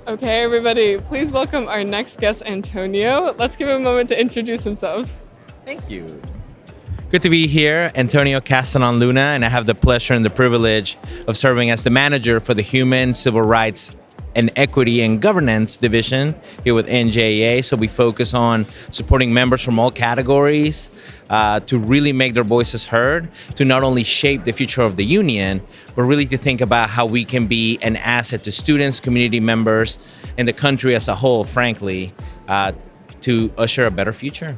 Okay, everybody, please welcome our next guest, Antonio. Let's give him a moment to introduce himself. Thank you. Good to be here, Antonio Castanon Luna, and I have the pleasure and the privilege of serving as the manager for the Human, Civil Rights, and Equity and Governance Division here with NJEA. So we focus on supporting members from all categories to really make their voices heard, to not only shape the future of the union, but really to think about how we can be an asset to students, community members, and the country as a whole, frankly, to usher a better future.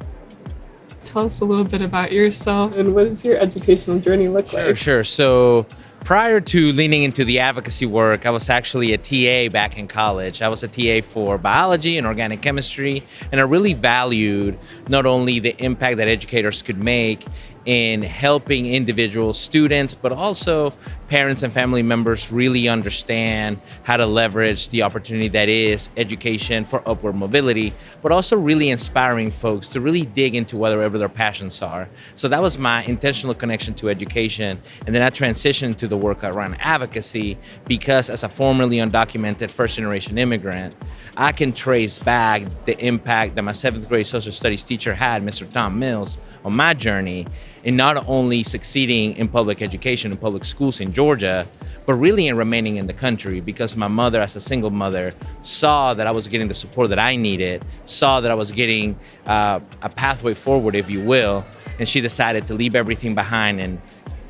Tell us a little bit about yourself and what does your educational journey look like? Sure. So prior to leaning into the advocacy work, I was actually a TA back in college. I was a TA for biology and organic chemistry, and I really valued not only the impact that educators could make in helping individual students, but also parents and family members really understand how to leverage the opportunity that is education for upward mobility, but also really inspiring folks to really dig into whatever their passions are. So that was my intentional connection to education. And then I transitioned to the work around advocacy because as a formerly undocumented first-generation immigrant, I can trace back the impact that my 7th grade social studies teacher had, Mr. Tom Mills, on my journey in not only succeeding in public education in public schools in Georgia, but really in remaining in the country, because my mother, as a single mother, saw that I was getting the support that I needed, saw that I was getting a pathway forward, if you will, and she decided to leave everything behind and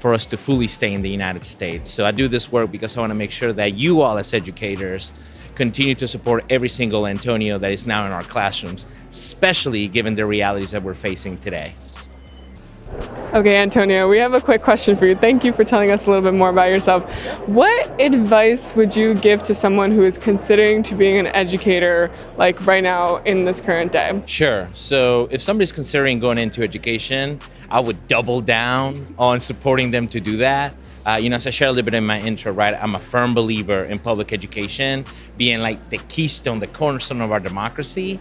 for us to fully stay in the United States. So I do this work because I want to make sure that you all as educators continue to support every single Antonio that is now in our classrooms, especially given the realities that we're facing today. Okay, Antonio, we have a quick question for you. Thank you for telling us a little bit more about yourself. What advice would you give to someone who is considering to being an educator, like right now in this current day? Sure. So if somebody's considering going into education, I would double down on supporting them to do that. As I shared a little bit in my intro, right? I'm a firm believer in public education being like the keystone, the cornerstone of our democracy.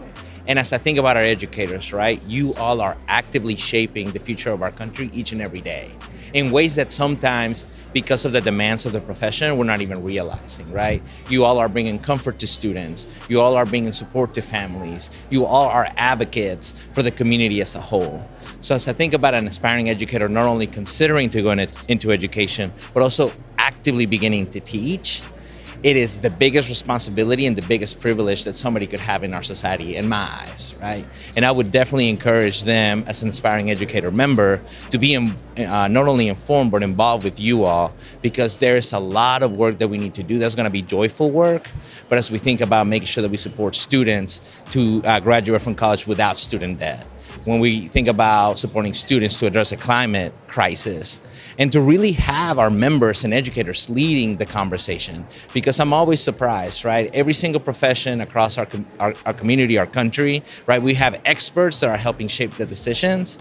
And as I think about our educators, right, you all are actively shaping the future of our country each and every day in ways that sometimes, because of the demands of the profession, we're not even realizing, right? You all are bringing comfort to students. You all are bringing support to families. You all are advocates for the community as a whole. So as I think about an aspiring educator, not only considering to go into education, but also actively beginning to teach, it is the biggest responsibility and the biggest privilege that somebody could have in our society, in my eyes, right? And I would definitely encourage them as an aspiring educator member to be not only informed, but involved with you all, because there's a lot of work that we need to do. That's gonna be joyful work, but as we think about making sure that we support students to graduate from college without student debt, when we think about supporting students to address a climate crisis, and to really have our members and educators leading the conversation. Because I'm always surprised, right? Every single profession across our community, our country, right? We have experts that are helping shape the decisions.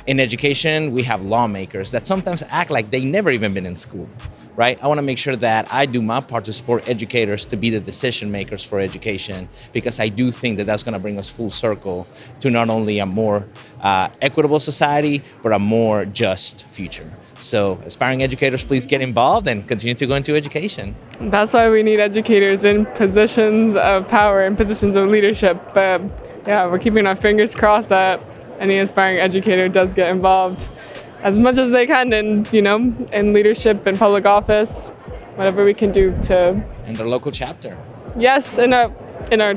In education, we have lawmakers that sometimes act like they've never even been in school, right? I want to make sure that I do my part to support educators to be the decision makers for education, because I do think that that's going to bring us full circle to not only a more equitable society, but a more just future. So aspiring educators, please get involved and continue to go into education. That's why we need educators in positions of power and positions of leadership. But yeah, we're keeping our fingers crossed that any aspiring educator does get involved as much as they can in leadership and public office, whatever we can do to. In their local chapter. Yes, in our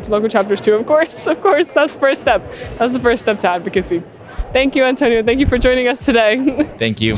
local chapters too, of course. Of course, that's the first step. That's the first step to advocacy. Thank you, Antonio. Thank you for joining us today. Thank you.